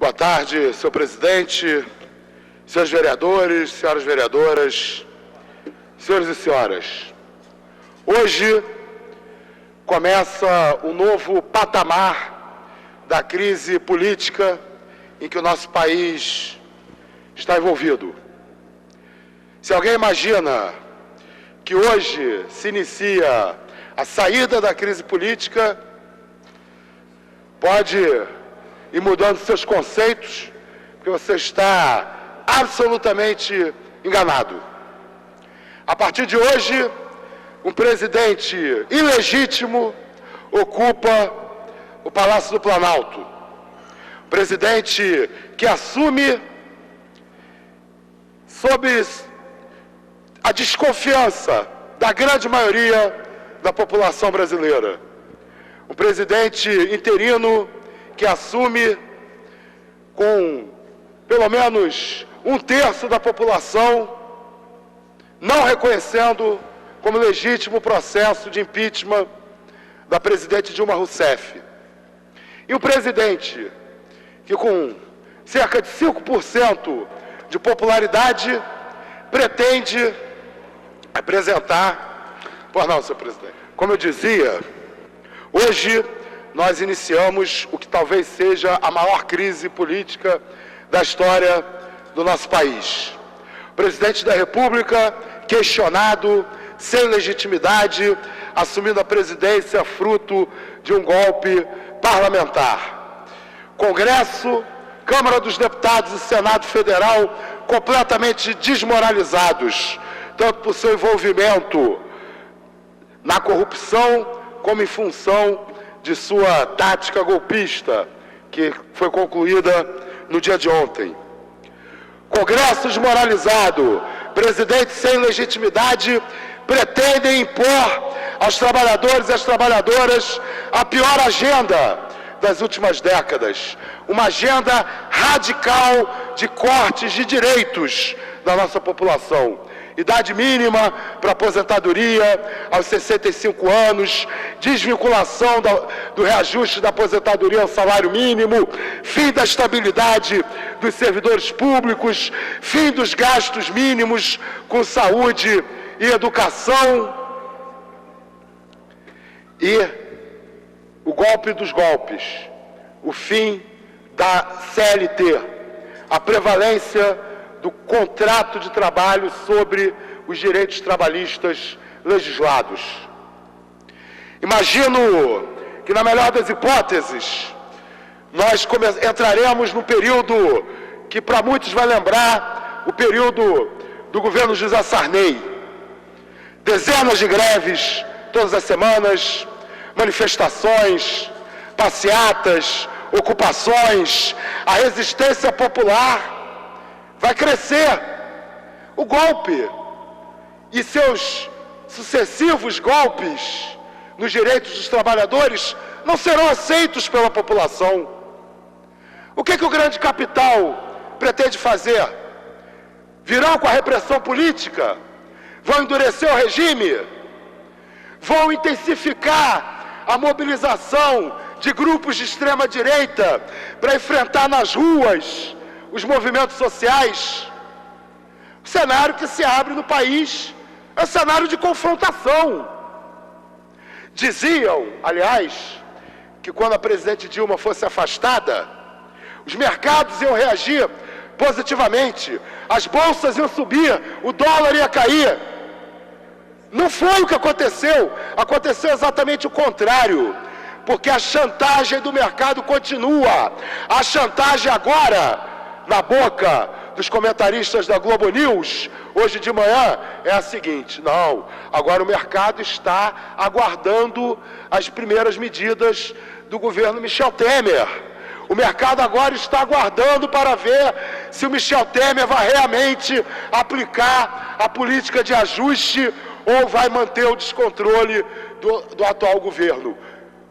Boa tarde, senhor presidente, senhores vereadores, senhoras vereadoras, senhores e senhoras. Hoje começa um novo patamar da crise política em que o nosso país está envolvido. Se alguém imagina que hoje se inicia a saída da crise política, pode ir mudando seus conceitos, porque você está absolutamente enganado. A partir de hoje, um presidente ilegítimo ocupa o Palácio do Planalto. Um presidente que assume sob a desconfiança da grande maioria da população brasileira. Um presidente interino que assume com pelo menos um terço da população não reconhecendo como legítimo o processo de impeachment da presidente Dilma Rousseff. E o presidente que com cerca de 5% de popularidade pretende apresentar... Pois não, senhor presidente. Como eu dizia, hoje nós iniciamos o que talvez seja a maior crise política da história do nosso país. O presidente da República, questionado, sem legitimidade, assumindo a presidência fruto de um golpe parlamentar. Congresso, Câmara dos Deputados e Senado Federal completamente desmoralizados, tanto por seu envolvimento na corrupção, como em função de sua tática golpista, que foi concluída no dia de ontem. Congresso desmoralizado, presidente sem legitimidade, pretendem impor aos trabalhadores e às trabalhadoras a pior agenda das últimas décadas. Uma agenda radical de cortes de direitos da nossa população. Idade mínima para aposentadoria aos 65 anos, desvinculação do reajuste da aposentadoria ao salário mínimo, fim da estabilidade dos servidores públicos, fim dos gastos mínimos com saúde e educação e o golpe dos golpes, o fim da CLT, a prevalência do contrato de trabalho sobre os direitos trabalhistas legislados. Imagino que, na melhor das hipóteses, nós entraremos no período que para muitos vai lembrar o período do governo José Sarney. Dezenas de greves todas as semanas, manifestações, passeatas, ocupações, a resistência popular vai crescer. O golpe e seus sucessivos golpes nos direitos dos trabalhadores não serão aceitos pela população. O que o grande capital pretende fazer? Virão com a repressão política? Vão endurecer o regime? Vão intensificar a mobilização de grupos de extrema-direita para enfrentar nas ruas os movimentos sociais? O cenário que se abre no país é um cenário de confrontação. Diziam, aliás, que quando a presidente Dilma fosse afastada, os mercados iam reagir positivamente, as bolsas iam subir, o dólar ia cair. Não foi o que aconteceu, aconteceu exatamente o contrário, porque a chantagem do mercado continua. A chantagem agora, na boca dos comentaristas da Globo News, hoje de manhã, é a seguinte: não, agora o mercado está aguardando as primeiras medidas do governo Michel Temer. O mercado agora está aguardando para ver se o Michel Temer vai realmente aplicar a política de ajuste ou vai manter o descontrole do atual governo.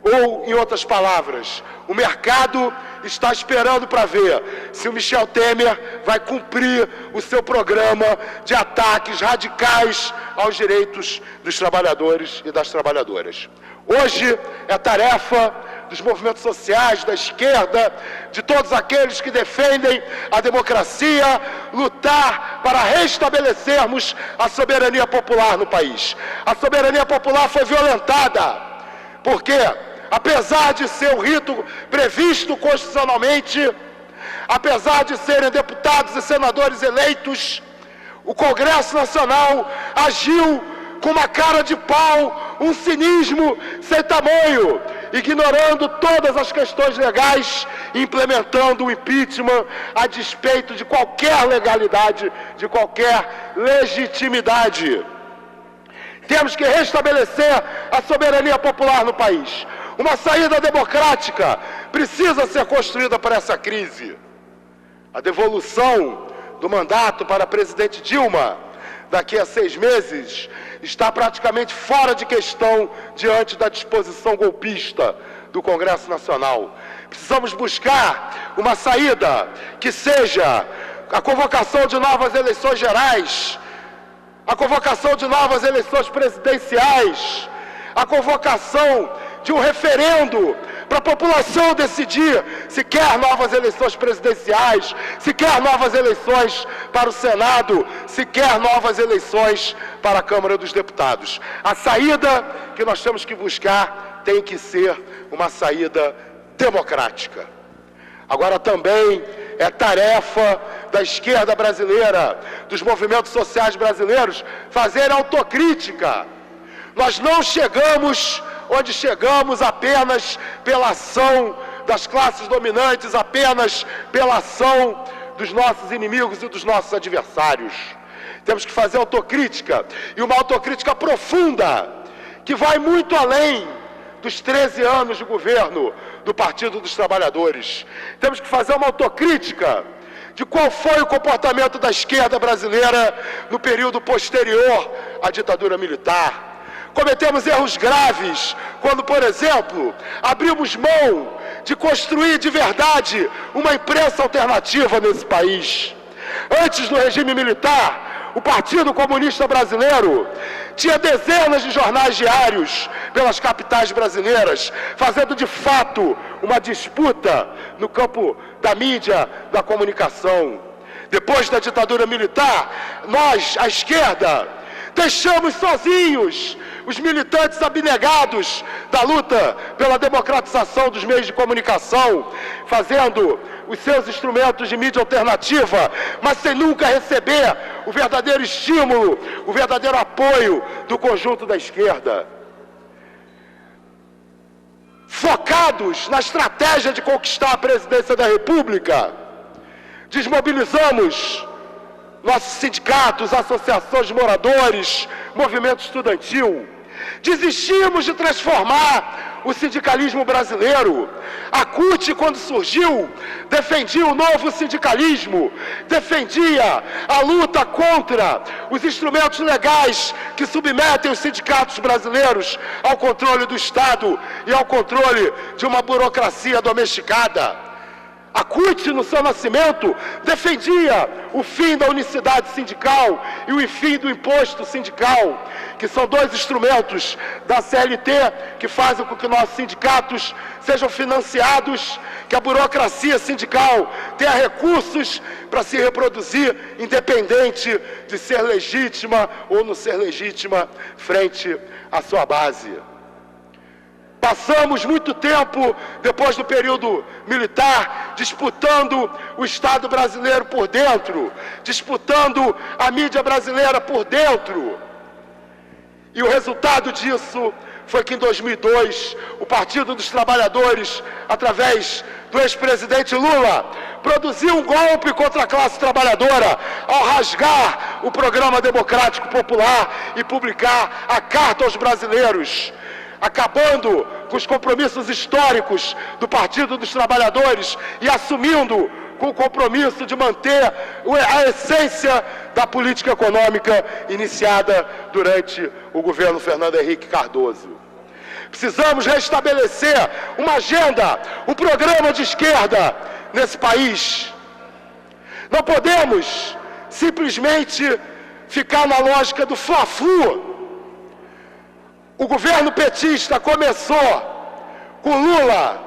Ou, em outras palavras, o mercado está esperando para ver se o Michel Temer vai cumprir o seu programa de ataques radicais aos direitos dos trabalhadores e das trabalhadoras. Hoje é tarefa dos movimentos sociais, da esquerda, de todos aqueles que defendem a democracia, lutar para restabelecermos a soberania popular no país. A soberania popular foi violentada, porque, apesar de ser um rito previsto constitucionalmente, apesar de serem deputados e senadores eleitos, o Congresso Nacional agiu com uma cara de pau, um cinismo sem tamanho, ignorando todas as questões legais, implementando o impeachment a despeito de qualquer legalidade, de qualquer legitimidade. Temos que restabelecer a soberania popular no país. Uma saída democrática precisa ser construída para essa crise. A devolução do mandato para a presidente Dilma daqui a 6 meses está praticamente fora de questão diante da disposição golpista do Congresso Nacional. Precisamos buscar uma saída que seja a convocação de novas eleições gerais, a convocação de novas eleições presidenciais, a convocação de um referendo para a população decidir se quer novas eleições presidenciais, se quer novas eleições para o Senado, se quer novas eleições para a Câmara dos Deputados. A saída que nós temos que buscar tem que ser uma saída democrática. Agora também é tarefa da esquerda brasileira, dos movimentos sociais brasileiros, fazer autocrítica. Nós não chegamos onde chegamos apenas pela ação das classes dominantes, apenas pela ação dos nossos inimigos e dos nossos adversários. Temos que fazer autocrítica, e uma autocrítica profunda, que vai muito além dos 13 anos de governo do Partido dos Trabalhadores. Temos que fazer uma autocrítica de qual foi o comportamento da esquerda brasileira no período posterior à ditadura militar. Cometemos erros graves quando, por exemplo, abrimos mão de construir de verdade uma imprensa alternativa nesse país. Antes do regime militar, o Partido Comunista Brasileiro tinha dezenas de jornais diários pelas capitais brasileiras, fazendo de fato uma disputa no campo da mídia, da comunicação. Depois da ditadura militar, nós, a esquerda, deixamos sozinhos os militantes abnegados da luta pela democratização dos meios de comunicação, fazendo os seus instrumentos de mídia alternativa, mas sem nunca receber o verdadeiro estímulo, o verdadeiro apoio do conjunto da esquerda. Focados na estratégia de conquistar a presidência da República, desmobilizamos nossos sindicatos, associações de moradores, movimento estudantil. Desistimos de transformar o sindicalismo brasileiro. A CUT, quando surgiu, defendia o novo sindicalismo, defendia a luta contra os instrumentos legais que submetem os sindicatos brasileiros ao controle do Estado e ao controle de uma burocracia domesticada. A CUT, no seu nascimento, defendia o fim da unicidade sindical e o fim do imposto sindical, que são dois instrumentos da CLT que fazem com que nossos sindicatos sejam financiados, que a burocracia sindical tenha recursos para se reproduzir, independente de ser legítima ou não ser legítima frente à sua base. Passamos muito tempo, depois do período militar, disputando o Estado brasileiro por dentro, disputando a mídia brasileira por dentro. E o resultado disso foi que em 2002, o Partido dos Trabalhadores, através do ex-presidente Lula, produziu um golpe contra a classe trabalhadora ao rasgar o Programa Democrático Popular e publicar a Carta aos Brasileiros, acabando com os compromissos históricos do Partido dos Trabalhadores e assumindo com o compromisso de manter a essência da política econômica iniciada durante o governo Fernando Henrique Cardoso. Precisamos restabelecer uma agenda, um programa de esquerda nesse país. Não podemos simplesmente ficar na lógica do fla-flu. O governo petista começou com Lula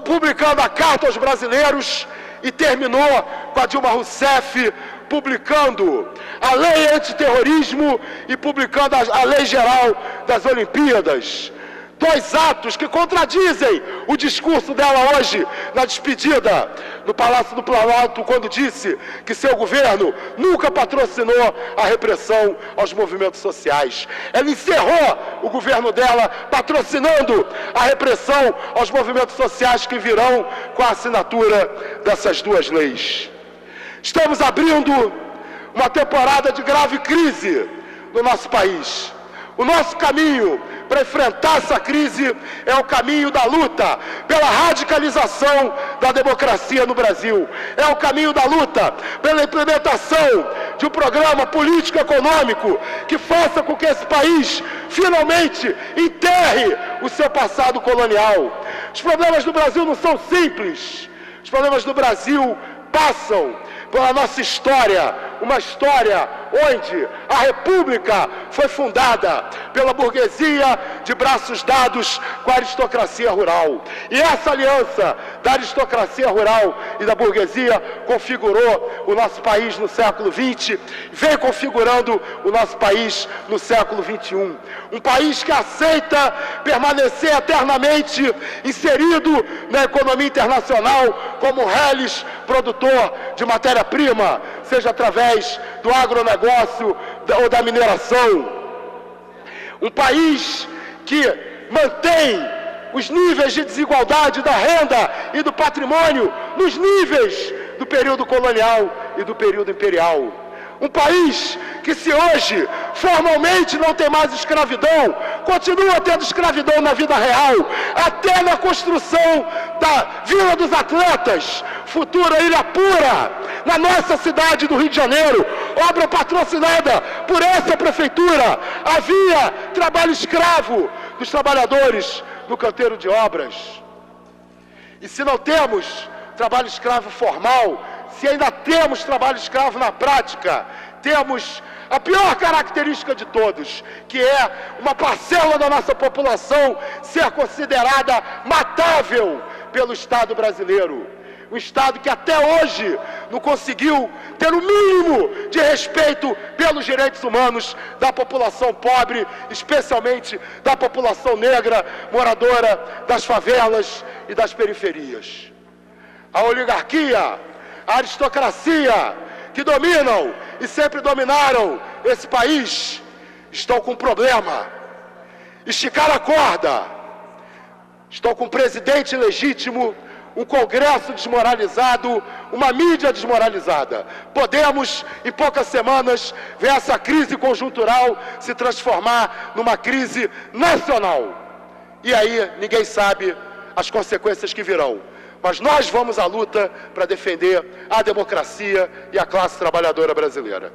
publicando a carta aos brasileiros e terminou com a Dilma Rousseff publicando a lei antiterrorismo e publicando a lei geral das Olimpíadas. Dois atos que contradizem o discurso dela hoje na despedida no Palácio do Planalto, quando disse que seu governo nunca patrocinou a repressão aos movimentos sociais. Ela encerrou o governo dela patrocinando a repressão aos movimentos sociais que virão com a assinatura dessas duas leis. Estamos abrindo uma temporada de grave crise no nosso país. O nosso caminho para enfrentar essa crise é o caminho da luta pela radicalização da democracia no Brasil. É o caminho da luta pela implementação de um programa político-econômico que faça com que esse país finalmente enterre o seu passado colonial. Os problemas do Brasil não são simples. Os problemas do Brasil passam pela nossa história, uma história onde a República foi fundada pela burguesia de braços dados com a aristocracia rural. E essa aliança da aristocracia rural e da burguesia configurou o nosso país no século XX, vem configurando o nosso país no século XXI. Um país que aceita permanecer eternamente inserido na economia internacional como reles produtor de matéria-prima, seja através do agronegócio ou da mineração. Um país que mantém os níveis de desigualdade da renda e do patrimônio nos níveis do período colonial e do período imperial. Um país que, se hoje formalmente não tem mais escravidão, continua tendo escravidão na vida real, até na construção da Vila dos Atletas, futura Ilha Pura, na nossa cidade do Rio de Janeiro, obra patrocinada por essa prefeitura. Havia trabalho escravo dos trabalhadores do canteiro de obras. E se não temos trabalho escravo formal, se ainda temos trabalho escravo na prática, temos a pior característica de todos, que é uma parcela da nossa população ser considerada matável pelo Estado brasileiro. Um Estado que até hoje não conseguiu ter o mínimo de respeito pelos direitos humanos da população pobre, especialmente da população negra, moradora das favelas e das periferias. A oligarquia, a aristocracia que dominam e sempre dominaram esse país estão com um problema. Esticar a corda. Estão com um presidente ilegítimo, um Congresso desmoralizado, uma mídia desmoralizada. Podemos, em poucas semanas, ver essa crise conjuntural se transformar numa crise nacional. E aí ninguém sabe as consequências que virão. Mas nós vamos à luta para defender a democracia e a classe trabalhadora brasileira.